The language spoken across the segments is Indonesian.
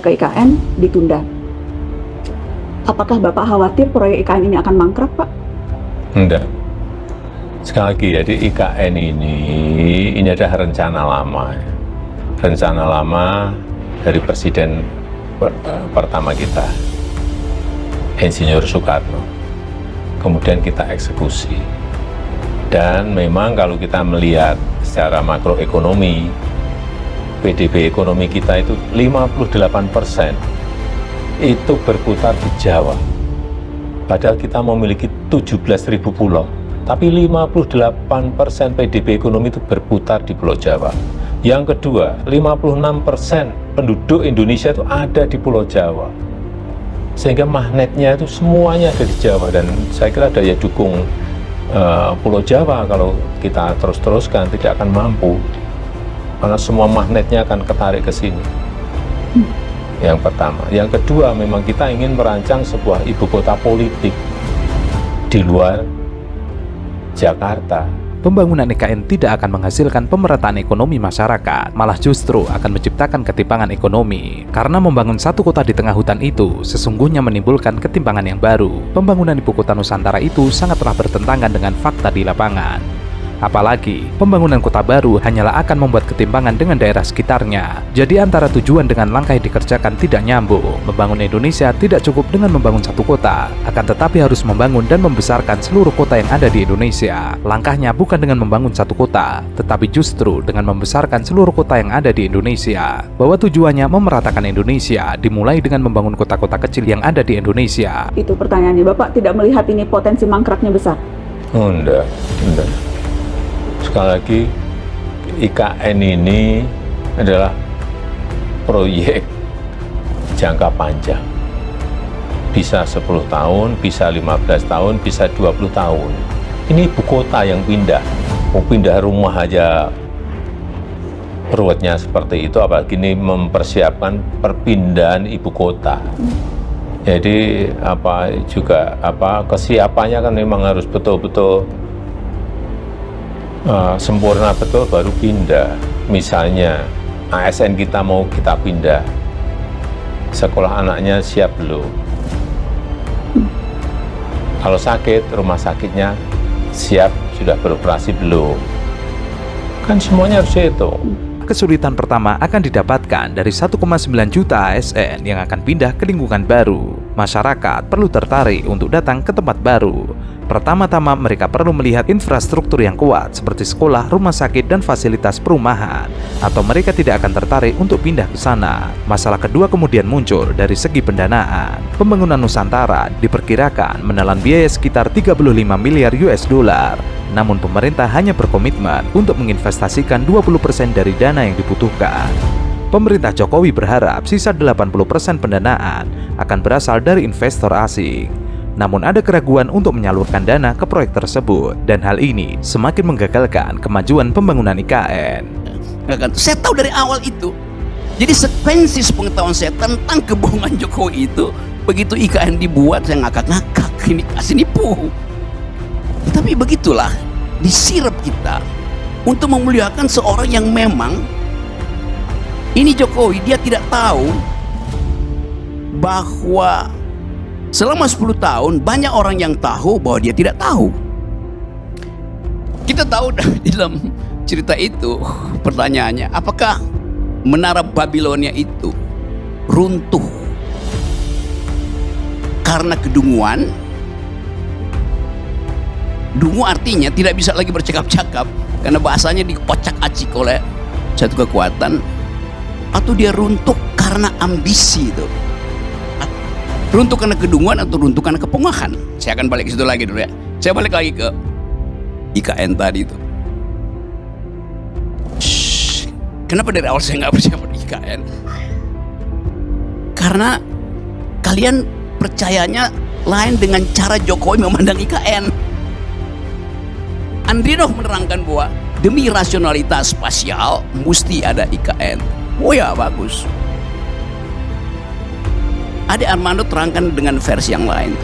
ke IKN ditunda. Apakah Bapak khawatir proyek IKN ini akan mangkrak, Pak? Enggak. Sekali lagi, jadi IKN ini adalah rencana lama. Rencana lama dari Presiden pertama kita, Insinyur Soekarno. Kemudian kita eksekusi. Dan memang kalau kita melihat secara makroekonomi, PDB ekonomi kita itu 58% itu berputar di Jawa. Padahal kita memiliki 17.000 pulau, tapi 58% PDB ekonomi itu berputar di Pulau Jawa. Yang kedua, 56% penduduk Indonesia itu ada di Pulau Jawa. Sehingga magnetnya itu semuanya ada di Jawa, dan saya kira daya dukung Pulau Jawa kalau kita terus-teruskan tidak akan mampu, karena semua magnetnya akan ketarik ke sini. Yang pertama. Yang kedua, memang kita ingin merancang sebuah ibu kota politik di luar Jakarta. Pembangunan IKN tidak akan menghasilkan pemerataan ekonomi masyarakat, malah justru akan menciptakan ketimpangan ekonomi. Karena membangun satu kota di tengah hutan itu sesungguhnya menimbulkan ketimpangan yang baru. Pembangunan ibu kota Nusantara itu sangatlah bertentangan dengan fakta di lapangan. Apalagi, pembangunan kota baru hanyalah akan membuat ketimpangan dengan daerah sekitarnya. Jadi antara tujuan dengan langkah yang dikerjakan tidak nyambung. Membangun Indonesia tidak cukup dengan membangun satu kota, akan tetapi harus membangun dan membesarkan seluruh kota yang ada di Indonesia. Langkahnya bukan dengan membangun satu kota, tetapi justru dengan membesarkan seluruh kota yang ada di Indonesia. Bahwa tujuannya memeratakan Indonesia, dimulai dengan membangun kota-kota kecil yang ada di Indonesia. Itu pertanyaannya, Bapak tidak melihat ini potensi mangkraknya besar? Oh, enggak. Sekali lagi, IKN ini adalah proyek jangka panjang. Bisa 10 tahun, bisa 15 tahun, bisa 20 tahun. Ini ibu kota yang pindah. Mau pindah rumah aja ruwetnya seperti itu, apalagi ini mempersiapkan perpindahan ibu kota. Jadi kesiapannya kan memang harus betul-betul sempurna betul baru pindah. Misalnya ASN kita mau kita pindah, sekolah anaknya siap belum? Kalau sakit, rumah sakitnya siap, sudah beroperasi belum? Kan semuanya harus dihitung. Kesulitan pertama akan didapatkan dari 1,9 juta ASN yang akan pindah ke lingkungan baru. Masyarakat perlu tertarik untuk datang ke tempat baru. Pertama-tama mereka perlu melihat infrastruktur yang kuat seperti sekolah, rumah sakit, dan fasilitas perumahan. Atau mereka tidak akan tertarik untuk pindah ke sana. Masalah kedua kemudian muncul dari segi pendanaan. Pembangunan Nusantara diperkirakan menelan biaya sekitar 35 miliar US dollar. Namun pemerintah hanya berkomitmen untuk menginvestasikan 20% dari dana yang dibutuhkan. Pemerintah Jokowi berharap sisa 80% pendanaan akan berasal dari investor asing. Namun ada keraguan untuk menyalurkan dana ke proyek tersebut, dan hal ini semakin menggagalkan kemajuan pembangunan IKN. Saya tahu dari awal itu. Jadi sekuensi pengetahuan saya tentang kebohongan Jokowi itu, begitu IKN dibuat saya ngakak-ngakak, ini kasih nipu. Tapi begitulah, disirap kita untuk memuliakan seorang yang memang ini Jokowi, dia tidak tahu bahwa selama 10 tahun banyak orang yang tahu bahwa dia tidak tahu. Kita tahu di dalam cerita itu, pertanyaannya, apakah menara Babilonia itu runtuh karena kedunguan? Dungu artinya tidak bisa lagi bercakap-cakap karena bahasanya dikocak-acik oleh satu kekuatan, atau dia runtuh karena ambisi itu? Runtuh karena kedunguan atau runtuh karena kepungahan? Saya akan balik ke situ lagi dulu ya. Saya balik lagi ke IKN tadi itu. Kenapa dari awal saya nggak percaya pada IKN? Karena kalian percayanya lain dengan cara Jokowi memandang IKN. Andrinov menerangkan bahwa demi rasionalitas spasial mesti ada IKN. Oh ya, bagus. Ade Armando terangkan dengan versi yang lain.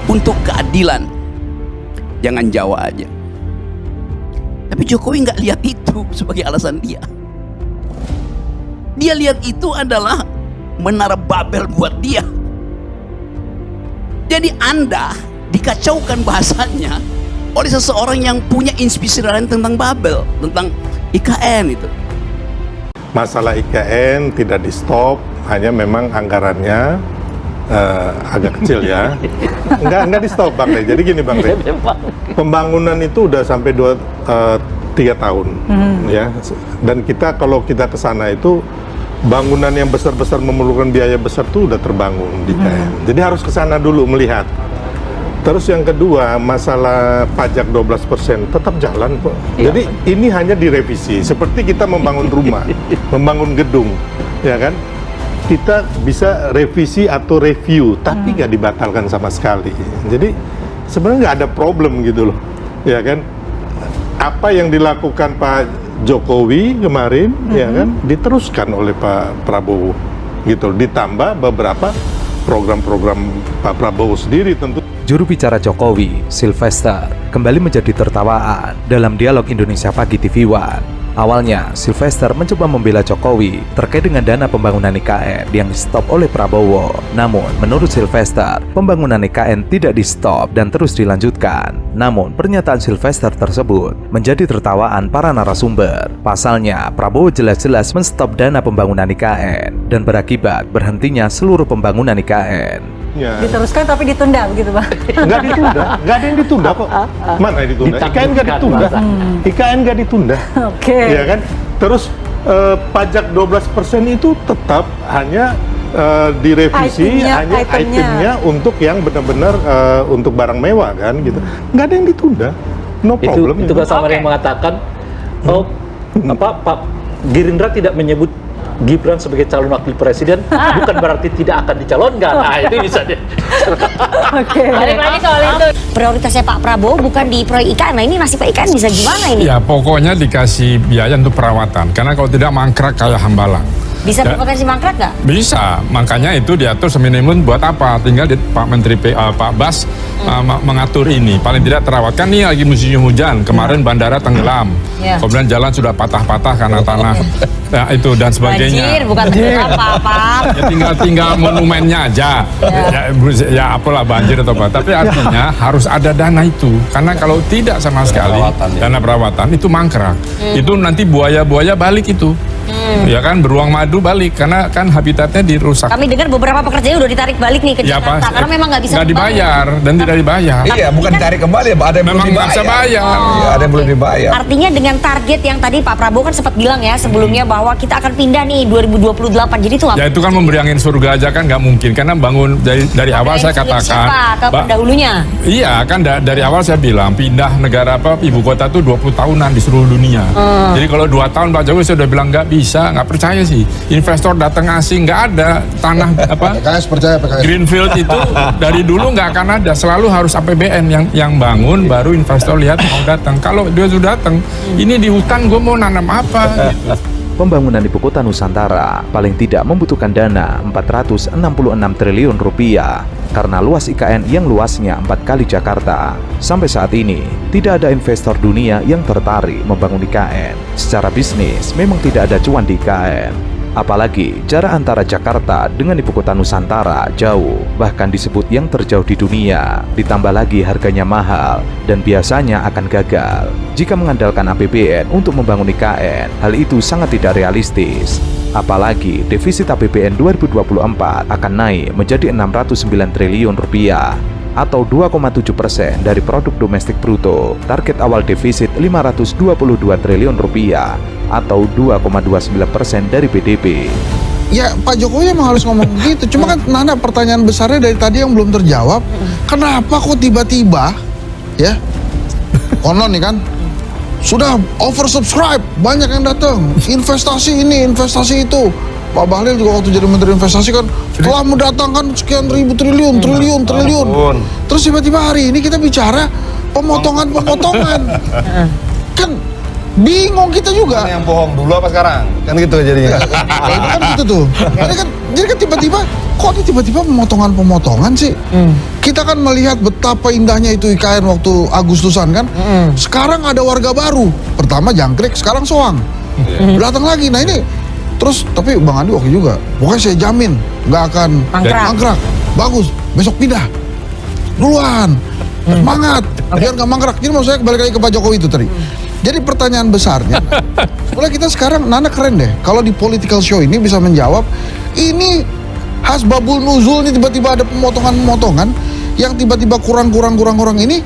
Untuk keadilan, jangan Jawa aja. Tapi Jokowi nggak lihat itu sebagai alasan dia. Dia lihat itu adalah menara Babel buat dia. Jadi Anda dikacaukan bahasanya oleh seseorang yang punya inspirasi lain tentang Babel, tentang IKN itu. Masalah IKN tidak di stop, hanya memang anggarannya agak kecil ya. Enggak di stop Bang Rey. Jadi gini Bang Rey, pembangunan itu udah sampai 3 tahun ya. Dan kalau kita ke sana itu bangunan yang besar-besar memerlukan biaya besar tuh udah terbangun di IKN. Jadi harus ke sana dulu melihat. Terus yang kedua, masalah pajak 12% tetap jalan kok. Jadi ini hanya direvisi, seperti kita membangun rumah, membangun gedung, ya kan? Kita bisa revisi atau review, tapi nggak dibatalkan sama sekali. Jadi sebenarnya nggak ada problem gitu loh, ya kan? Apa yang dilakukan Pak Jokowi kemarin, ya kan, diteruskan oleh Pak Prabowo, gitu. Ditambah beberapa program-program Pak Prabowo sendiri tentu. Juru bicara Jokowi, Sylvester, kembali menjadi tertawaan dalam dialog Indonesia Pagi TV One. Awalnya, Sylvester mencoba membela Jokowi terkait dengan dana pembangunan IKN yang di-stop oleh Prabowo. Namun, menurut Sylvester, pembangunan IKN tidak di-stop dan terus dilanjutkan. Namun, pernyataan Sylvester tersebut menjadi tertawaan para narasumber. Pasalnya, Prabowo jelas-jelas men-stop dana pembangunan IKN dan berakibat berhentinya seluruh pembangunan IKN. Ya. Diteruskan tapi ditunda begitu Pak? Nggak ditunda, nggak ada yang ditunda kok. Mana yang ditunda? IKN nggak ditunda. IKN nggak ditunda. Oke. Ya kan? Terus pajak 12% itu tetap hanya direvisi, hanya itemnya untuk yang benar-benar untuk barang mewah kan gitu. Nggak ada yang ditunda. No problem. Itu sama yang mengatakan Pak Gerindra tidak menyebut Gibran sebagai calon wakil presiden bukan berarti tidak akan dicalonkan. Nah, itu bisa deh. Oke. Balik lagi soal itu. Prioritasnya Pak Prabowo bukan di proyek IKN. Nah, ini nasib Pak IKN bisa gimana ini? Ya, pokoknya dikasih biaya untuk perawatan. Karena kalau tidak mangkrak kayak hambalang. Bisa berpotensi mangkrak nggak? Bisa, makanya itu diatur seminimum buat apa? Tinggal Pak Menteri Pak Bas mengatur ini. Paling tidak terawat. Kan ini lagi musim hujan. Kemarin bandara tenggelam. Kemudian jalan sudah patah-patah karena tanah. Ya, itu dan sebagainya. Banjir, bukan apa-apa. Ya, tinggal monumennya aja. Ya apalah banjir atau apa. Tapi artinya harus ada dana itu. Karena kalau tidak sama sekali dana perawatan itu mangkrak. Itu nanti buaya-buaya balik itu. Ya kan, beruang madu balik karena kan habitatnya dirusak. Kami dengar beberapa pekerjaan udah ditarik balik nih ke Jakarta karena memang nggak bisa dibayar dan tidak dibayar. Iya, bukan ditarik kembali, ada yang memang belum nggak bisa bayar. Iya, ada yang belum dibayar. Artinya dengan target yang tadi Pak Prabowo kan sempat bilang ya sebelumnya bahwa kita akan pindah nih 2028. Jadi itu ya itu kan memberi angin surga aja kan nggak mungkin karena bangun dari awal saya katakan. Siapa ke pendahulunya? Iya kan dari awal saya bilang pindah negara ibu kota tuh 20 tahunan di seluruh dunia. Jadi kalau 2 tahun Pak Jokowi sudah bilang nggak bisa, nggak percaya sih. Investor datang asing nggak ada tanah PKS percaya PKS. Greenfield itu dari dulu nggak akan ada, selalu harus APBN yang bangun baru investor lihat mau datang. Kalau dia sudah datang, ini di hutan gue mau nanam apa gitu. Pembangunan ibu kota Nusantara paling tidak membutuhkan dana 466 triliun rupiah karena luas IKN yang luasnya 4 kali Jakarta. Sampai saat ini, tidak ada investor dunia yang tertarik membangun IKN. Secara bisnis, memang tidak ada cuan di IKN. Apalagi jarak antara Jakarta dengan ibu kota Nusantara jauh, bahkan disebut yang terjauh di dunia. Ditambah lagi harganya mahal dan biasanya akan gagal. Jika mengandalkan APBN untuk membangun IKN, hal itu sangat tidak realistis. Apalagi defisit APBN 2024 akan naik menjadi 609 triliun rupiah atau 2,7% dari produk domestik bruto. Target awal defisit 522 triliun rupiah atau 2,29% dari PDB. Ya Pak Jokowi emang harus ngomong begitu. Cuma kan Nana pertanyaan besarnya dari tadi yang belum terjawab. Kenapa kok tiba-tiba ya konon nih kan sudah oversubscribe, banyak yang datang, investasi ini, investasi itu. Pak Bahlil juga waktu jadi Menteri Investasi kan telah mendatangkan sekian ribu triliun. Terus tiba-tiba hari ini kita bicara pemotongan. Kan bingung kita juga. Yang bohong dulu apa sekarang? Kan gitu jadinya. Itu kan gitu tuh. Jadi kan tiba-tiba kok ini tiba-tiba pemotongan sih? Kita kan melihat betapa indahnya itu IKN waktu Agustusan kan. Sekarang ada warga baru. Pertama jangkrik, sekarang soang. Datang lagi. Nah ini terus tapi Bang Andi oke juga. Pokoknya saya jamin nggak akan mangkrak. Bagus, besok pindah. Duluan, semangat, biar nggak mangkrak. Jadi maksud saya kembali lagi ke Pak Jokowi itu tadi. Jadi pertanyaan besarnya, sebenarnya kita sekarang, Nana keren deh. Kalau di political show ini bisa menjawab, ini hasbabul nuzul nih, tiba-tiba ada pemotongan-pemotongan yang tiba-tiba kurang ini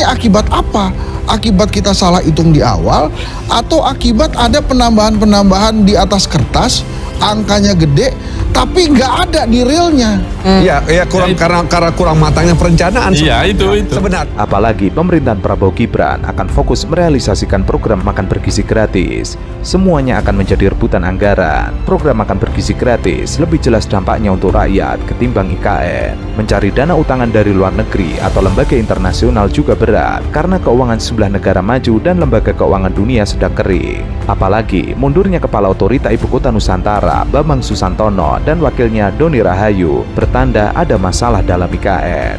akibat apa? Akibat kita salah hitung di awal, atau akibat ada penambahan-penambahan di atas kertas, angkanya gede, tapi nggak ada di realnya. Iya, kurang karena kurang matangnya perencanaan. Iya, itu. Sebenarnya. Apalagi pemerintahan Prabowo Gibran akan fokus merealisasikan program makan bergizi gratis. Semuanya akan menjadi rebutan anggaran. Program makan bergizi gratis lebih jelas dampaknya untuk rakyat ketimbang IKN. Mencari dana utangan dari luar negeri atau lembaga internasional juga berat karena keuangan sejumlah negara maju dan lembaga keuangan dunia sedang kering. Apalagi mundurnya Kepala Otorita Ibu Kota Nusantara Bambang Susantono dan wakilnya Doni Rahayu bertanda ada masalah dalam IKN.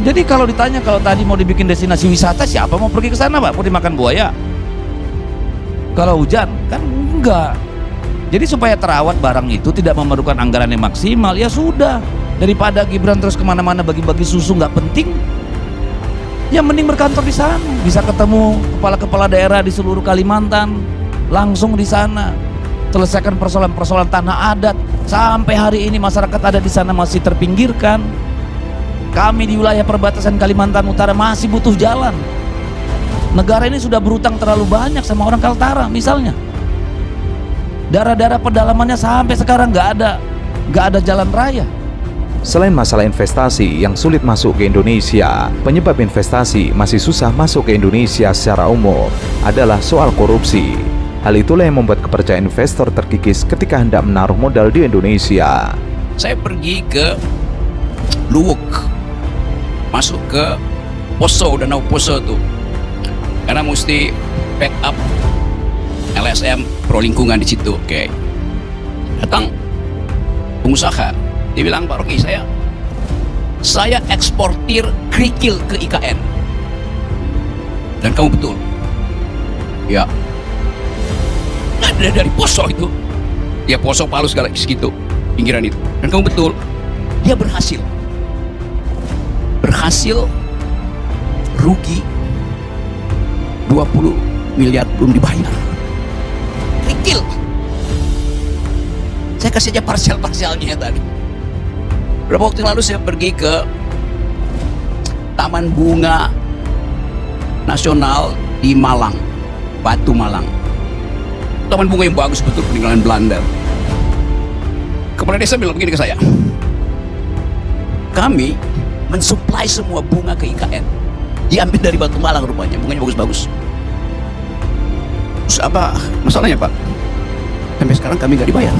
Jadi kalau ditanya, kalau tadi mau dibikin destinasi wisata, siapa mau pergi ke sana, Pak? Mau dimakan buaya? Kalau hujan kan enggak. Jadi supaya terawat barang itu tidak memerlukan anggaran yang maksimal, ya sudah, daripada Gibran terus kemana-mana bagi-bagi susu nggak penting, ya mending berkantor di sana, bisa ketemu kepala-kepala daerah di seluruh Kalimantan langsung di sana, selesaikan persoalan-persoalan tanah adat. Sampai hari ini masyarakat adat di sana masih terpinggirkan. Kami di wilayah perbatasan Kalimantan Utara masih butuh jalan. Negara ini sudah berutang terlalu banyak sama orang Kaltara misalnya. Daerah-daerah pedalamannya sampai sekarang nggak ada jalan raya. Selain masalah investasi yang sulit masuk ke Indonesia, penyebab investasi masih susah masuk ke Indonesia secara umum adalah soal korupsi. Hal itulah yang membuat kepercayaan investor terkikis ketika hendak menaruh modal di Indonesia. Saya pergi ke Luwuk, masuk ke Poso, Danau Poso tuh, karena mesti backup LSM Pro Lingkungan di situ. Oke, datang pengusaha, dia bilang, Pak Rocky, saya eksportir kerikil ke IKN. Dan kamu betul? Ya, ada dari Poso itu, ya Poso Palu segala segitu pinggiran itu. Dan kamu betul, dia berhasil rugi 20 miliar belum dibayar. Kerikil. Saya kasih aja parsial-parsialnya tadi. Beberapa waktu lalu saya pergi ke Taman Bunga Nasional di Malang, Batu Malang. Taman bunga yang bagus betul, peninggalan Belanda. Kepala desa bilang begini ke saya, kami mensuplai semua bunga ke IKN, diambil dari Batu Malang rupanya, bunganya bagus-bagus. Terus apa masalahnya, Pak? Sampai sekarang kami nggak dibayar.